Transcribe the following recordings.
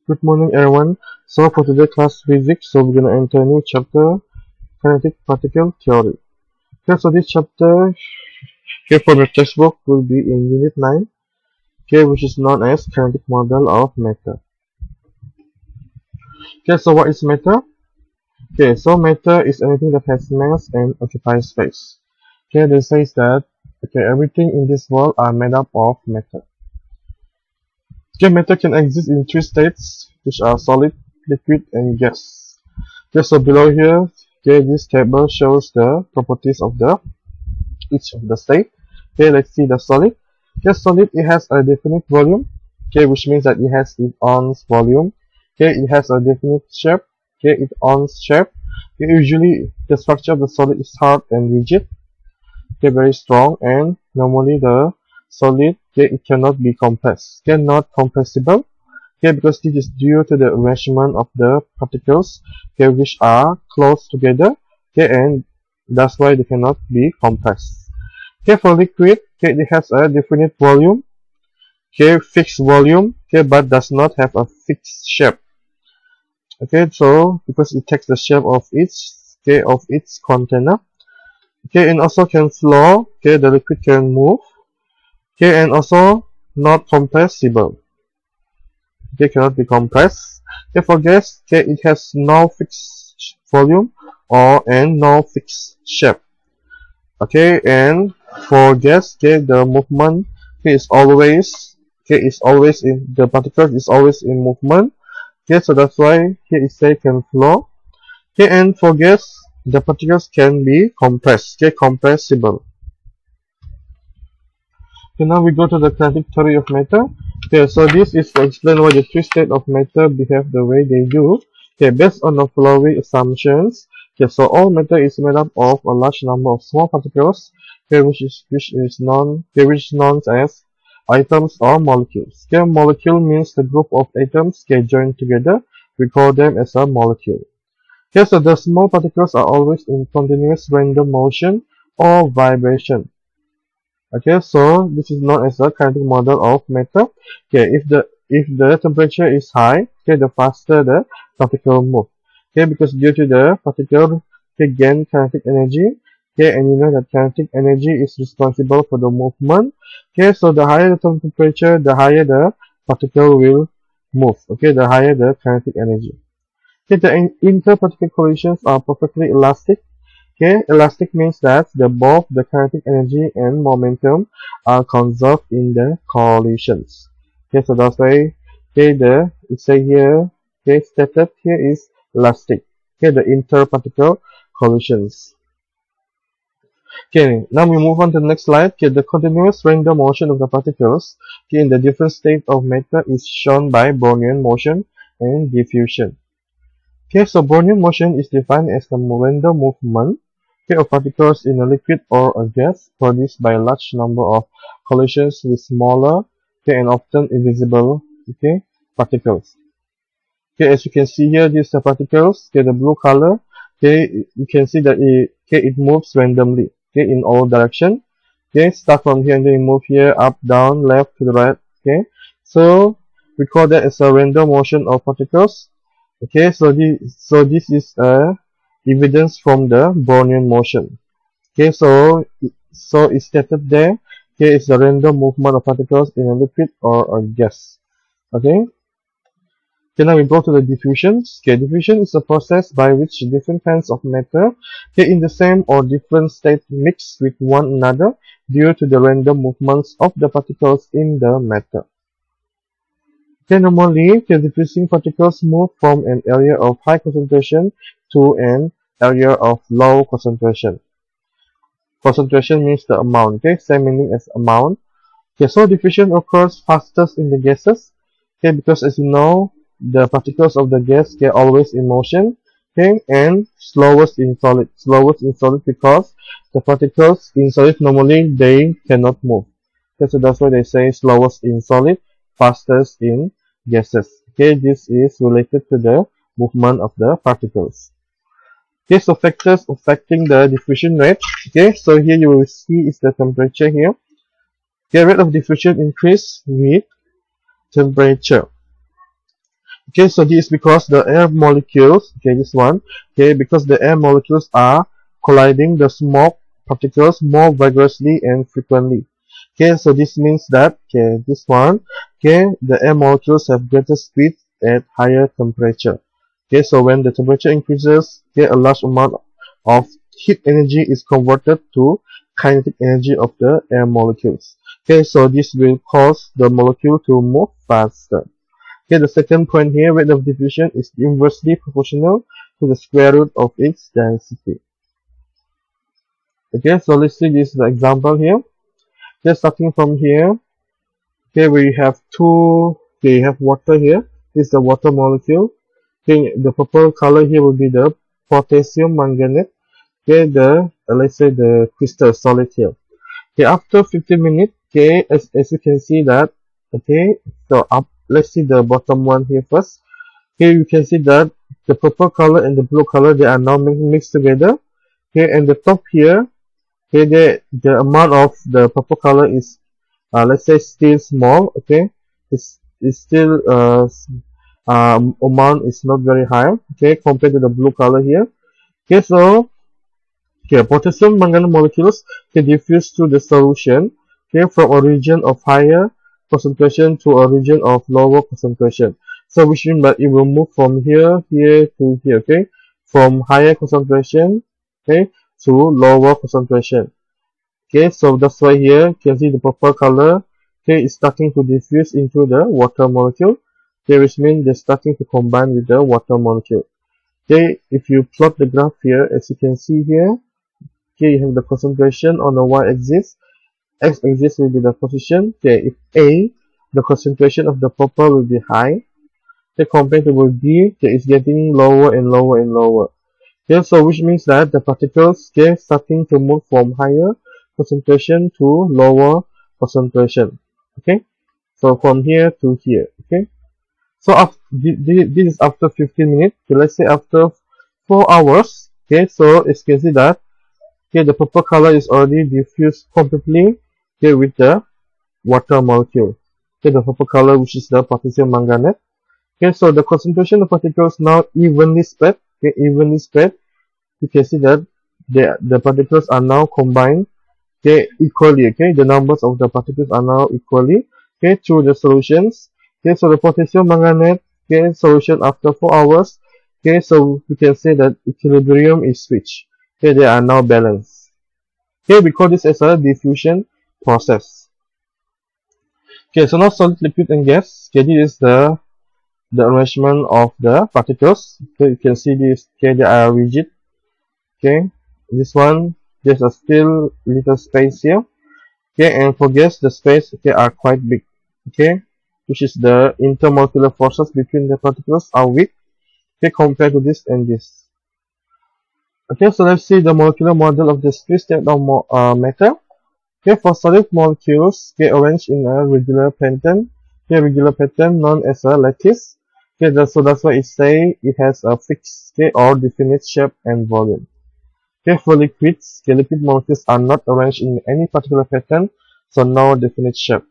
Good morning, everyone. So for today's class physics, we're gonna enter a new chapter, kinetic particle theory. Okay, so this chapter here from your textbook will be in Unit 9, okay, which is known as kinetic model of matter. Okay, so what is matter? Okay, so matter is anything that has mass and occupies space. Okay, this says that everything in this world are made up of matter. Okay, matter can exist in three states, which are solid, liquid, and gas. Okay, so below here, this table shows the properties of each of the state. Okay, let's see the solid. Okay, solid, it has a definite volume. Okay, which means that it has its own volume. Okay, it has a definite shape. Okay, its own shape. Okay, usually the structure of the solid is hard and rigid. Okay, very strong, and normally the solid, it cannot be compressed. Okay, not compressible. Okay, because this is due to the arrangement of the particles, okay, which are close together, okay, and that's why they cannot be compressed. Okay, for liquid, okay, it has a definite volume, okay, fixed volume, okay, but does not have a fixed shape. Okay, so because it takes the shape of its container, okay, and also can flow, okay, the liquid can move, okay, and also not compressible. Okay, cannot be compressed. Okay, for gas, okay, it has no fixed volume and no fixed shape. Okay, and for gas, okay, the movement, okay, is always in the particles is always in movement. Okay, so that's why here it say can flow. Okay, and for gas, the particles can be compressed. Okay, compressible. Okay, now we go to the kinetic theory of matter. Okay, so this is to explain why the three states of matter behave the way they do. Okay, based on the following assumptions. Okay, so all matter is made up of a large number of small particles, okay, which is known as atoms or molecules. Okay, molecule means the group of atoms joined together. We call them as a molecule. Okay, so the small particles are always in continuous random motion or vibration. Okay, so this is known as the kinetic model of matter. Okay, if the temperature is high, okay, the faster the particle move. Okay, because due to the particle gain kinetic energy. Okay, and you know that kinetic energy is responsible for the movement. Okay, so the higher the temperature, the higher the particle will move. Okay, the higher the kinetic energy. Okay, the interparticle collisions are perfectly elastic. Okay, elastic means that both the kinetic energy and momentum are conserved in the collisions. Okay, so that's why stated here is elastic. Okay, the interparticle collisions. Okay, now we move on to the next slide. Okay, the continuous random motion of the particles in the different state of matter is shown by Brownian motion and diffusion. Okay, so Brownian motion is defined as the random movement of particles in a liquid or a gas produced by a large number of collisions with smaller and often invisible particles. Okay, as you can see here, these are particles. Okay, the blue color. Okay, you can see that it moves randomly. Okay, in all directions. Okay, start from here and then move here, up, down, left to the right. Okay, so we call that as a random motion of particles. Okay, so this is a evidence from the Brownian motion. Okay, so it's stated there. Okay, it's the random movement of particles in a liquid or a gas. Okay. Okay, now we go to the diffusion. Okay, diffusion is a process by which different kinds of matter in the same or different state mix with one another due to the random movements of the particles in the matter. Okay, normally, diffusing particles move from an area of high concentration to an area of low concentration. Concentration means the amount. Okay, same meaning as amount. Okay, so diffusion occurs fastest in the gases. Okay, because as you know, the particles of the gas are always in motion. Okay, and slowest in solid. Slowest in solid because the particles in solid normally they cannot move. Okay, so that's why they say slowest in solid, fastest in gases. Okay, this is related to the movement of the particles. Okay, so factors affecting the diffusion rate. Okay, so here you will see is the temperature here. Okay, rate of diffusion increase with temperature. Okay, so this is because the air molecules, okay, this one, okay, because the air molecules are colliding the smoke particles more vigorously and frequently. Okay, so this means that, okay, this one, okay, the air molecules have greater speed at higher temperature. Okay, so when the temperature increases, okay, a large amount of heat energy is converted to kinetic energy of the air molecules. Okay, so this will cause the molecule to move faster. Okay, the second point here, rate of diffusion is inversely proportional to the square root of its density. Okay, so let's see this example here. Just starting from here, okay, we have okay, you have water here. This is the water molecule. Okay, the purple color here will be the potassium manganate. Okay, let's say the crystal solid here. Okay, after 15 minutes, okay, as you can see that, okay, so let's see the bottom one here first. Here you can see that the purple color and the blue color, they are now mixed together. Okay, and the top here, okay, the amount of the purple color is, let's say, still small. Okay, it's still amount is not very high. Okay, compared to the blue color here. Okay, so okay, potassium manganate molecules can diffuse through the solution, okay, from a region of higher concentration to a region of lower concentration. So which means that it will move from here to here, okay, from higher concentration, okay, to lower concentration. Okay, so that's why here you can see the purple color, okay, is starting to diffuse into the water molecule. Okay, which means they're starting to combine with the water molecule. Okay, if you plot the graph here, as you can see here, okay, you have the concentration on the y-axis. X-axis will be the position. Okay, if A, the concentration of the purple will be high. Okay, compared to B, okay, it's getting lower and lower and lower. Okay, so which means that the particles, okay, starting to move from higher concentration to lower concentration. Okay, so from here to here. Okay, so after, this is after 15 minutes. Okay, let's say after 4 hours. Okay, so as you can see that, okay, the purple color is already diffused completely, okay, with the water molecule. Okay, the purple color, which is the potassium manganate. Okay, so the concentration of particles now evenly spread. Okay, evenly spread. You can see that the particles are now combined, okay, equally. Okay, the numbers of the particles are now equally, okay, through the solutions. Okay, so the potassium manganate, okay, solution after 4 hours. Okay, so we can say that equilibrium is reached. Okay, they are now balanced. Okay, we call this as a diffusion process. Okay, so now solid, liquid, and gas. Okay, this is the arrangement of the particles. Okay, you can see this. Okay, they are rigid. Okay, this one, there's a still little space here. Okay, and for gas, the space, okay, are quite big. Okay, which is the intermolecular forces between the particles are weak. Okay, compared to this and this. Okay, so let's see the molecular model of the split state of matter. Okay, for solid molecules, okay, arranged in a regular pattern. Okay, regular pattern known as a lattice. Okay, so that's why it say it has a fixed, okay, or definite shape and volume. Okay, for liquids, okay, liquid molecules are not arranged in any particular pattern, so no definite shape.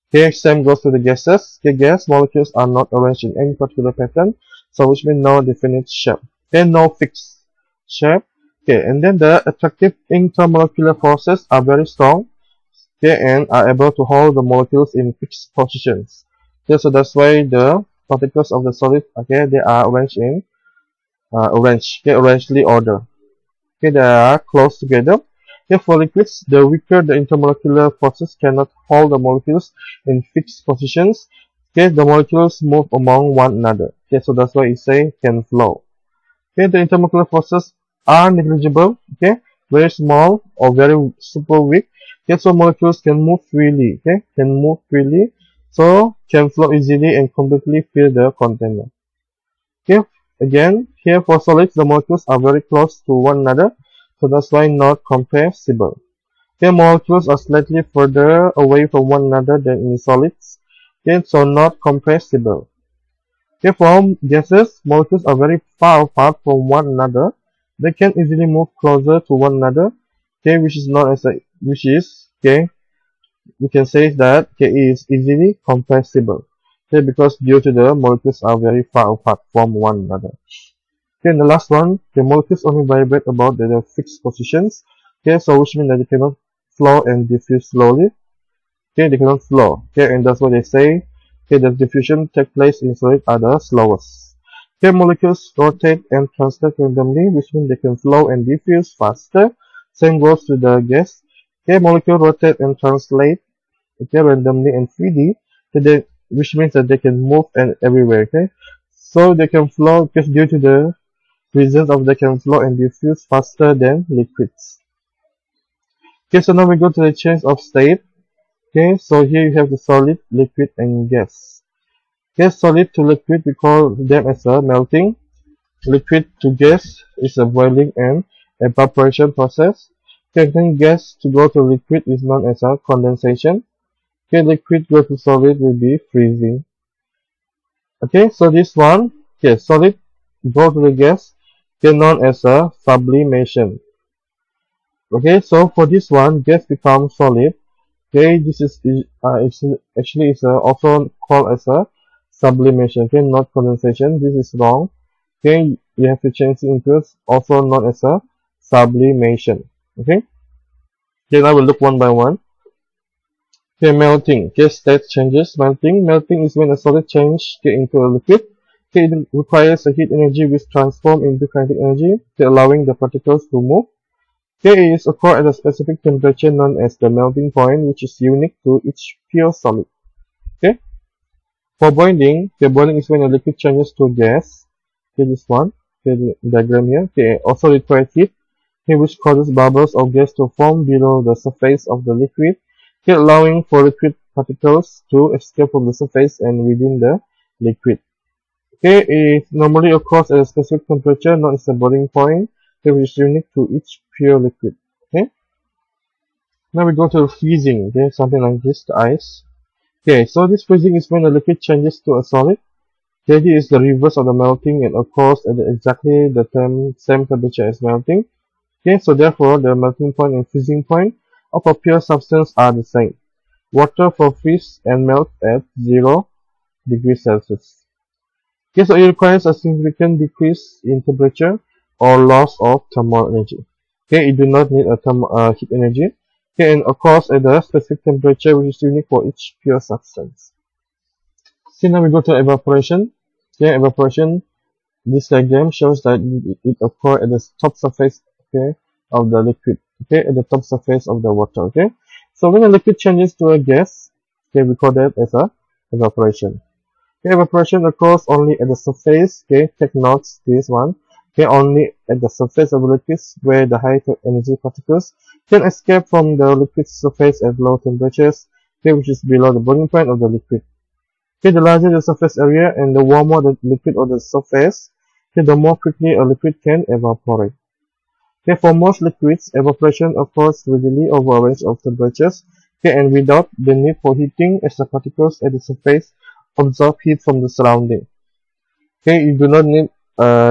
Okay, same goes to the gases. Okay, gas molecules are not arranged in any particular pattern, so which means no definite shape. Okay, no fixed shape. Okay, and then the attractive intermolecular forces are very strong, okay, and are able to hold the molecules in fixed positions. Okay, so that's why the particles of the solid, okay, they are arranged in arrangedly order. Okay, they are close together. Okay, for liquids, the weaker the intermolecular forces cannot hold the molecules in fixed positions. Okay, the molecules move among one another. Okay, so that's why it say can flow. Okay, the intermolecular forces are negligible, okay, very small or very super weak. Okay, so molecules can move freely, okay, can move freely, so can flow easily and completely fill the container. Okay, again, here for solids, the molecules are very close to one another, so that's why not compressible. Okay, molecules are slightly further away from one another than in solids, okay, so not compressible. Okay, for gases, molecules are very far apart from one another. They can easily move closer to one another, okay, which is known as okay, we can say that, okay, is easily compressible. Okay, because due to the molecules are very far apart from one another. Okay, and the last one, the molecules only vibrate about their fixed positions. Okay, so which means that they cannot flow and diffuse slowly. Okay, they cannot flow. Okay, and that's what they say. Okay, the diffusion take place in solid are the slowest. Okay, molecules rotate and translate randomly, which means they can flow and diffuse faster. Same goes to the gas. Okay, molecules rotate and translate, okay, randomly and freely, which means that they can move and everywhere. Okay, so they can flow because due to the reasons of they can flow and diffuse faster than liquids. Okay, so now we go to the change of state. Okay, so here you have the solid, liquid, and gas. Okay, solid to liquid, we call them as a melting. Liquid to gas is a boiling and evaporation process. Okay, then gas to go to liquid is known as a condensation. Okay, liquid go to solid will be freezing. Okay, so this one, okay, solid go to the gas, okay, known as a sublimation. Okay, so for this one, gas becomes solid. Okay, this is actually is also called as a sublimation. Okay, not condensation. This is wrong. Okay, you have to change it into also known as a sublimation. Okay. Okay, now we'll look one by one. Okay, melting. Okay, state changes. Melting is when a solid changes into a liquid. Okay, it requires a heat energy which transforms into kinetic energy, okay, allowing the particles to move. Okay, it is occur at a specific temperature known as the melting point, which is unique to each pure solid. Okay. For boiling, okay, boiling is when a liquid changes to gas. Okay, this one. Okay, the diagram here. Okay, also requires heat, okay, which causes bubbles of gas to form below the surface of the liquid, okay, allowing for liquid particles to escape from the surface and within the liquid. Okay, it normally occurs at a specific temperature known as the boiling point, okay, which is unique to each pure liquid. Okay. Now we go to freezing. Okay, something like this, the ice. Okay, so this freezing is when a liquid changes to a solid. Okay, this is the reverse of the melting and occurs at exactly the same temperature as melting. Okay, so therefore the melting point and freezing point of a pure substance are the same. Water will freeze and melt at 0 degrees Celsius. Okay, so it requires a significant decrease in temperature or loss of thermal energy. Okay, it do not need a heat energy. Okay, and occurs at a specific temperature which is unique for each pure substance. Okay, now we go to evaporation. Okay, evaporation. This diagram shows that it occurs at the top surface, okay, of the liquid. Okay, at the top surface of the water. Okay, so when a liquid changes to a gas, okay, we call that as a evaporation. Okay, evaporation occurs only at the surface. Okay, take notes this one. Okay, only at the surface of the liquids where the high energy particles can escape from the liquid surface at low temperatures, okay, which is below the boiling point of the liquid. Okay, the larger the surface area and the warmer the liquid or the surface, okay, the more quickly a liquid can evaporate. Okay, for most liquids, evaporation occurs readily over a range of temperatures, okay, and without the need for heating, as the particles at the surface absorb heat from the surrounding. Okay, you do not need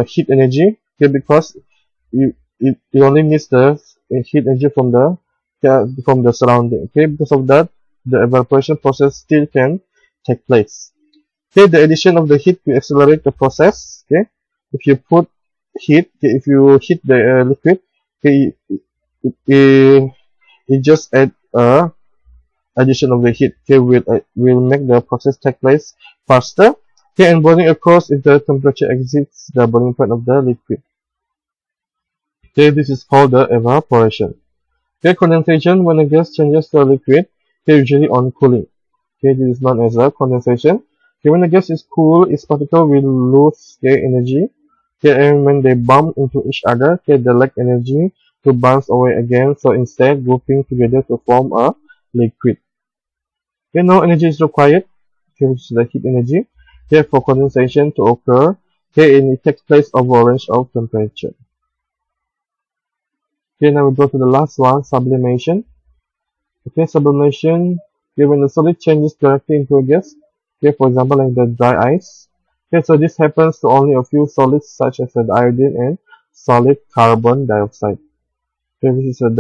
heat energy, okay, because it only needs the heat energy from the surrounding. Okay, because of that, the evaporation process still can take place. Okay, the addition of the heat will accelerate the process. Okay, if you put heat, okay, if you heat the liquid, okay, it just add addition of the heat. Okay, will make the process take place faster. Okay, and boiling occurs if the temperature exceeds the boiling point of the liquid. Okay, this is called the evaporation. Okay, condensation, when a gas changes to a liquid, okay, usually on cooling. Okay, this is known as a condensation. Okay, when the gas is cool, its particle will lose their energy. Okay, and when they bump into each other, okay, they lack energy to bounce away again, so instead grouping together to form a liquid. Okay, no energy is required, okay, which is the heat energy, okay, for condensation to occur, okay, and it takes place over a range of temperature. Okay, now we go to the last one, sublimation. Okay, sublimation, okay, when the solid changes directly into a gas, okay, for example, like the dry ice. Okay, so this happens to only a few solids such as the iodine and solid carbon dioxide. Okay, this is a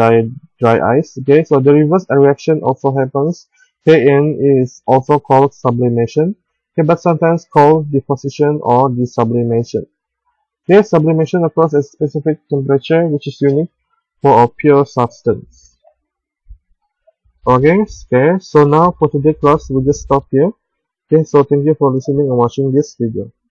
dry ice. Okay, so the reverse reaction also happens, okay, and is also called sublimation. okay, but sometimes called deposition or desublimation. Okay, sublimation occurs at a specific temperature which is unique for a pure substance. Okay, so now for today's class, we'll just stop here. Okay, so thank you for listening and watching this video.